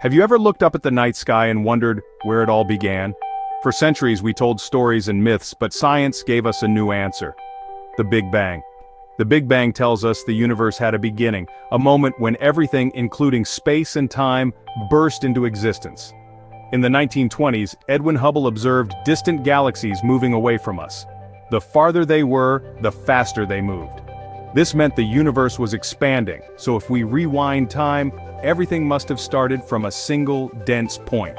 Have you ever looked up at the night sky and wondered where it all began? For centuries we told stories and myths, but science gave us a new answer. The Big Bang. The Big Bang tells us the universe had a beginning, a moment when everything, including space and time, burst into existence. In the 1920s, Edwin Hubble observed distant galaxies moving away from us. The farther they were, the faster they moved. This meant the universe was expanding, so if we rewind time, everything must have started from a single, dense point.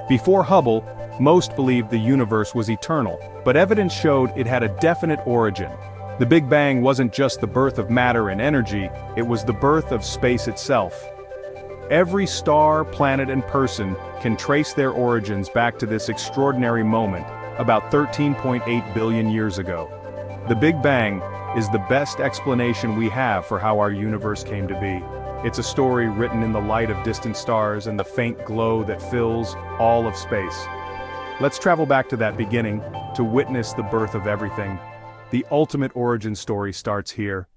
Before Hubble, most believed the universe was eternal, but evidence showed it had a definite origin. The Big Bang wasn't just the birth of matter and energy, it was the birth of space itself. Every star, planet, and person can trace their origins back to this extraordinary moment, about 13.8 billion years ago. The Big Bang is the best explanation we have for how our universe came to be. It's a story written in the light of distant stars and the faint glow that fills all of space. Let's travel back to that beginning to witness the birth of everything. The ultimate origin story starts here.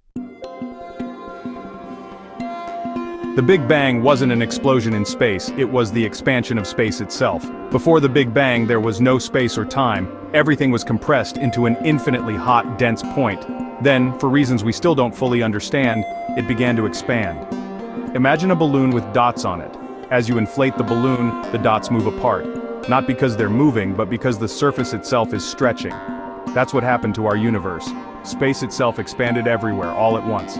The Big Bang wasn't an explosion in space, it was the expansion of space itself. Before the Big Bang, there was no space or time. Everything was compressed into an infinitely hot, dense point. Then, for reasons we still don't fully understand, it began to expand. Imagine a balloon with dots on it. As you inflate the balloon, the dots move apart. Not because they're moving, but because the surface itself is stretching. That's what happened to our universe. Space itself expanded everywhere, all at once.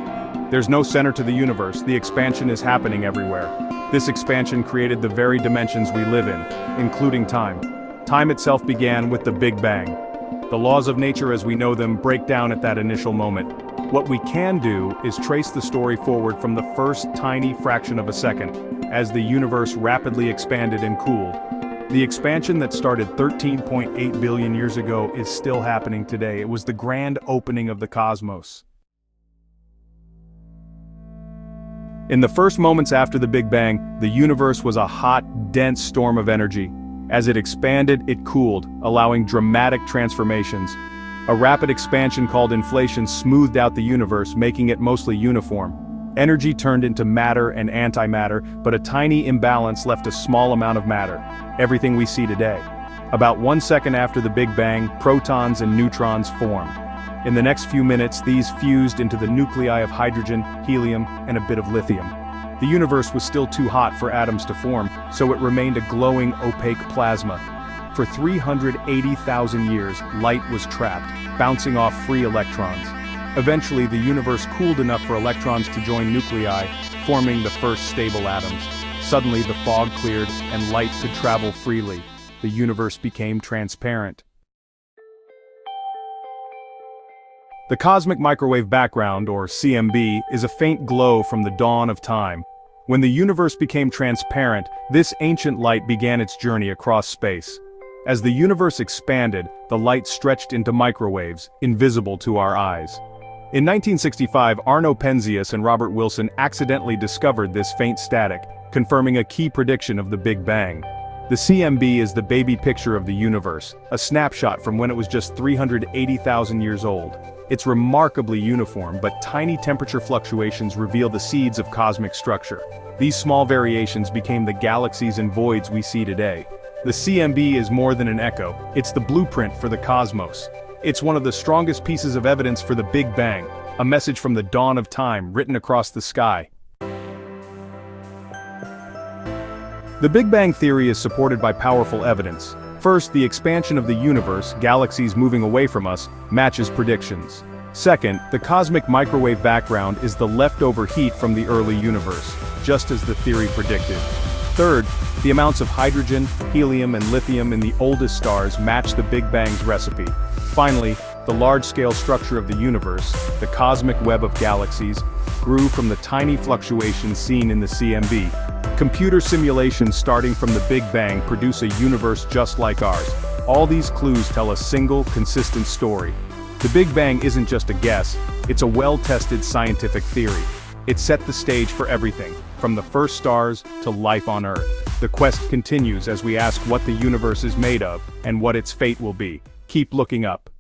There's no center to the universe, the expansion is happening everywhere. This expansion created the very dimensions we live in, including time. Time itself began with the Big Bang. The laws of nature as we know them break down at that initial moment. What we can do is trace the story forward from the first tiny fraction of a second, as the universe rapidly expanded and cooled. The expansion that started 13.8 billion years ago is still happening today. It was the grand opening of the cosmos. In the first moments after the Big Bang, the universe was a hot, dense storm of energy. As it expanded, it cooled, allowing dramatic transformations. A rapid expansion called inflation smoothed out the universe, making it mostly uniform. Energy turned into matter and antimatter, but a tiny imbalance left a small amount of matter. Everything we see today. About 1 second after the Big Bang, protons and neutrons formed. In the next few minutes, these fused into the nuclei of hydrogen, helium, and a bit of lithium. The universe was still too hot for atoms to form, so it remained a glowing, opaque plasma. For 380,000 years, light was trapped, bouncing off free electrons. Eventually, the universe cooled enough for electrons to join nuclei, forming the first stable atoms. Suddenly, the fog cleared, and light could travel freely. The universe became transparent. The cosmic microwave background, or CMB, is a faint glow from the dawn of time. When the universe became transparent, this ancient light began its journey across space. As the universe expanded, the light stretched into microwaves, invisible to our eyes. In 1965, Arno Penzias and Robert Wilson accidentally discovered this faint static, confirming a key prediction of the Big Bang. The CMB is the baby picture of the universe, a snapshot from when it was just 380,000 years old. It's remarkably uniform, but tiny temperature fluctuations reveal the seeds of cosmic structure. These small variations became the galaxies and voids we see today. The CMB is more than an echo, it's the blueprint for the cosmos. It's one of the strongest pieces of evidence for the Big Bang, a message from the dawn of time written across the sky. The Big Bang theory is supported by powerful evidence. First, the expansion of the universe, galaxies moving away from us, matches predictions. Second, the cosmic microwave background is the leftover heat from the early universe, just as the theory predicted. Third, the amounts of hydrogen, helium, and lithium in the oldest stars match the Big Bang's recipe. Finally, the large-scale structure of the universe, the cosmic web of galaxies, grew from the tiny fluctuations seen in the CMB. Computer simulations starting from the Big Bang produce a universe just like ours. All these clues tell a single, consistent story. The Big Bang isn't just a guess, it's a well-tested scientific theory. It set the stage for everything, from the first stars to life on Earth. The quest continues as we ask what the universe is made of and what its fate will be. Keep looking up.